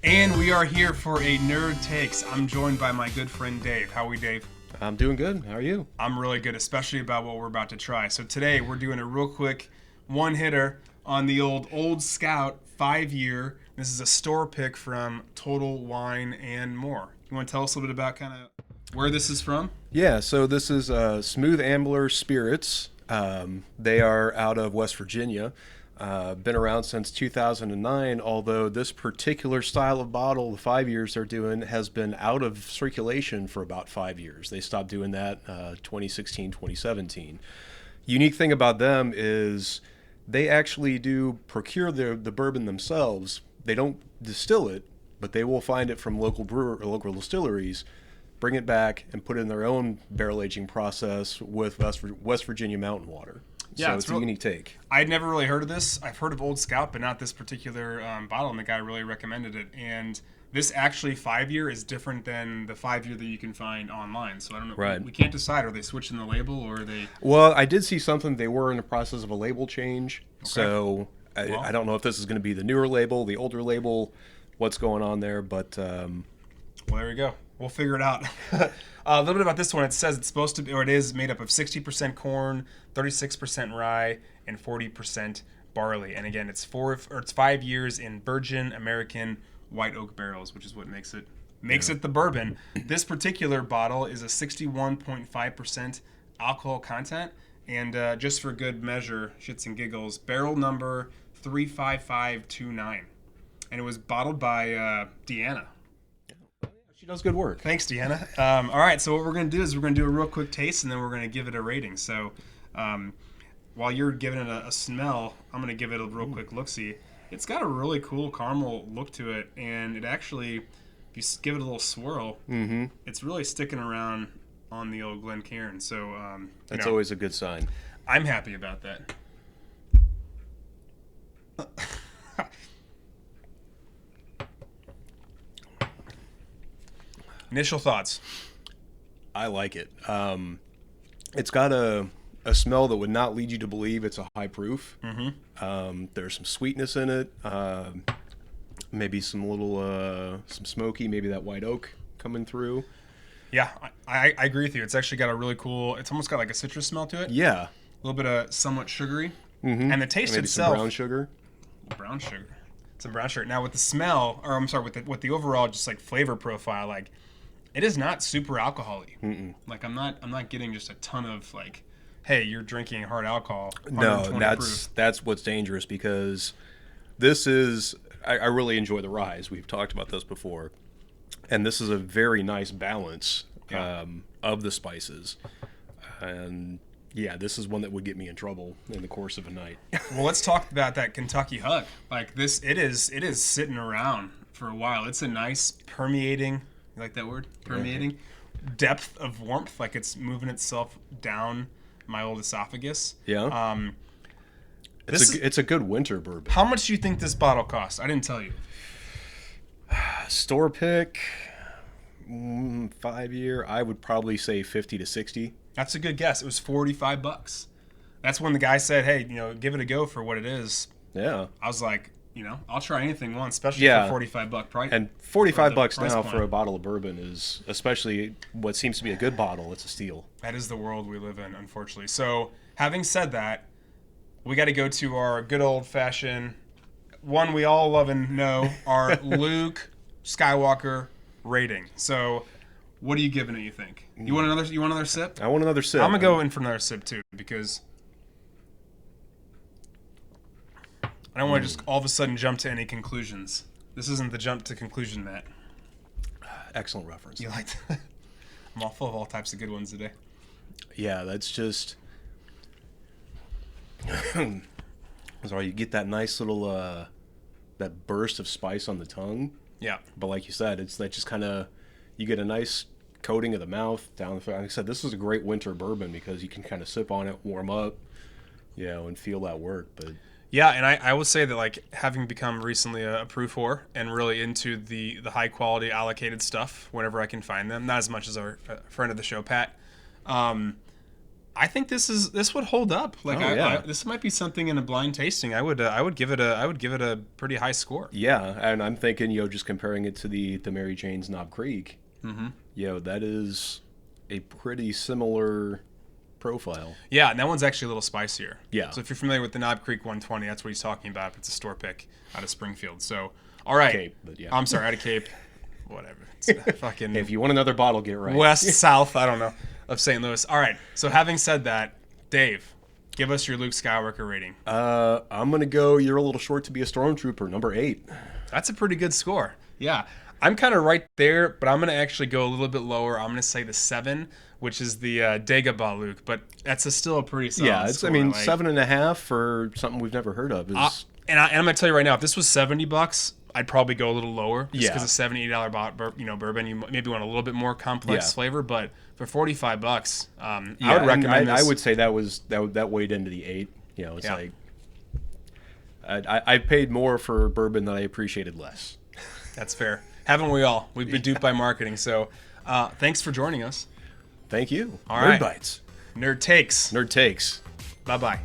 And we are here for a Nerd Takes. I'm joined by my good friend Dave. How are we, Dave? I'm doing good. How are you? I'm really good, especially about what we're about to try. So today we're doing a real quick one-hitter on the Old Scout 5-year. This is a store pick from Total Wine and More. You want to tell us a little bit about kind of where this is from? Yeah, so this is Smooth Ambler Spirits. They are out of West Virginia. Been around since 2009, although this particular style of bottle, the 5 years they're doing, has been out of circulation for about 5 years. They stopped doing that 2016, 2017. Unique thing about them is they actually do procure the bourbon themselves. They don't distill it, but they will find it from local brewer or local distilleries, bring it back, and put it in their own barrel aging process with West Virginia mountain water. Yeah, So it's a unique take. I'd never really heard of this. I've heard of Old Scout, but not this particular bottle, and the guy really recommended it. And this actually 5-year is different than the 5-year that you can find online. So I don't know. Right. We can't decide. Are they switching the label or are they? Well, I did see something. They were in the process of a label change. So I don't know if this is going to be the newer label, the older label, what's going on there. But Well, there we go. We'll figure it out. A little bit about this one. It says it's supposed to be, or it is made up of 60% corn, 36% rye, and 40% barley. And again, it's 5 years in virgin American white oak barrels, which is what makes it the bourbon. This particular bottle is a 61.5% alcohol content, and just for good measure, shits and giggles, barrel number 35529, and it was bottled by Deanna. she does good work. Thanks, Deanna. All right, so what we're going to do is we're going to do a real quick taste, and then we're going to give it a rating. So while you're giving it a smell, I'm going to give it a real quick look-see. It's got a really cool caramel look to it, and it actually, if you give it a little swirl, it's really sticking around on the old Glencairn. So That's always a good sign. I'm happy about that. Initial thoughts. I like it. It's got a smell that would not lead you to believe it's a high proof. There's some sweetness in it. Maybe some little some smoky, maybe that white oak coming through. Yeah, I agree with you. It's actually got a really cool, it's almost got like a citrus smell to it. Yeah. A little bit of somewhat sugary. And the taste Maybe itself. some brown sugar. Brown sugar. Some brown sugar. Now with the smell, or I'm sorry, with the overall just like flavor profile, like it is not super alcohol-y. Like I'm not getting just a ton of like, hey, you're drinking hard alcohol. No, 120 proof. that's what's dangerous because this is I really enjoy the rye. We've talked about this before, and this is a very nice balance of the spices, and yeah, this is one that would get me in trouble in the course of a night. Well, let's talk about that Kentucky Hug. Like this, it is sitting around for a while. It's a nice permeating. You like that word? Permeating depth of warmth. Like it's moving itself down my old esophagus. Yeah. It's a good winter bourbon. How much do you think this bottle costs? I didn't tell you. Store pick, 5-year. I would probably say 50 to 60. That's a good guess. It was $45. That's when the guy said, "Hey, give it a go for what it is." Yeah. I was like, I'll try anything once, especially for $45 price. And $45 price now point. for a bottle of bourbon is, especially what seems to be a good bottle, it's a steal. That is the world we live in, unfortunately. So, having said that, we got to go to our good old-fashioned one we all love and know, our Luke Skywalker rating. So, what are you giving it? You think? You want another sip? I want another sip. I'm gonna go in for another sip too because I don't want to just all of a sudden jump to any conclusions. This isn't the jump to conclusion, Matt. Excellent reference. You liked? I'm all full of all types of good ones today. Yeah, that's just. Sorry, you get that nice little that burst of spice on the tongue. Yeah. But like you said, it's that just kind of you get a nice coating of the mouth down the. Like I said, this is a great winter bourbon because you can kind of sip on it, warm up, and feel that work. But yeah, and I would say that like having become recently a proof whore and really into the high quality allocated stuff whenever I can find them, not as much as our friend of the show Pat. I think this would hold up. Like, this might be something in a blind tasting. I would give it a pretty high score. Yeah, and I'm thinking, just comparing it to the Mary Jane's Knob Creek, that is a pretty similar profile. Yeah, and that one's actually a little spicier. Yeah. So if you're familiar with the Knob Creek 120, that's what he's talking about. It's a store pick out of Springfield. So, all right. Cape, but yeah. I'm sorry, out of Cape. Whatever. It's fucking Hey, if you want another bottle, get right. west, south, I don't know, of St. Louis. All right. So having said that, Dave, give us your Luke Skywalker rating. I'm going to go You're a Little Short to Be a Stormtrooper, number 8. That's a pretty good score. Yeah. I'm kind of right there, but I'm going to actually go a little bit lower. I'm going to say the 7, which is the Dagobah Luke, but that's still a pretty solid score. 7.5 for something we've never heard of is... And I'm going to tell you right now, if this was $70, I'd probably go a little lower. Just because a $70 bourbon, you maybe want a little bit more complex flavor, but for $45, I would recommend this. I would say that weighed into the 8. It's like... I paid more for bourbon that I appreciated less. That's fair. Haven't we all? We've been duped by marketing. So thanks for joining us. Thank you. All right. Nerd Bites. Nerd Takes. Nerd Takes. Bye-bye.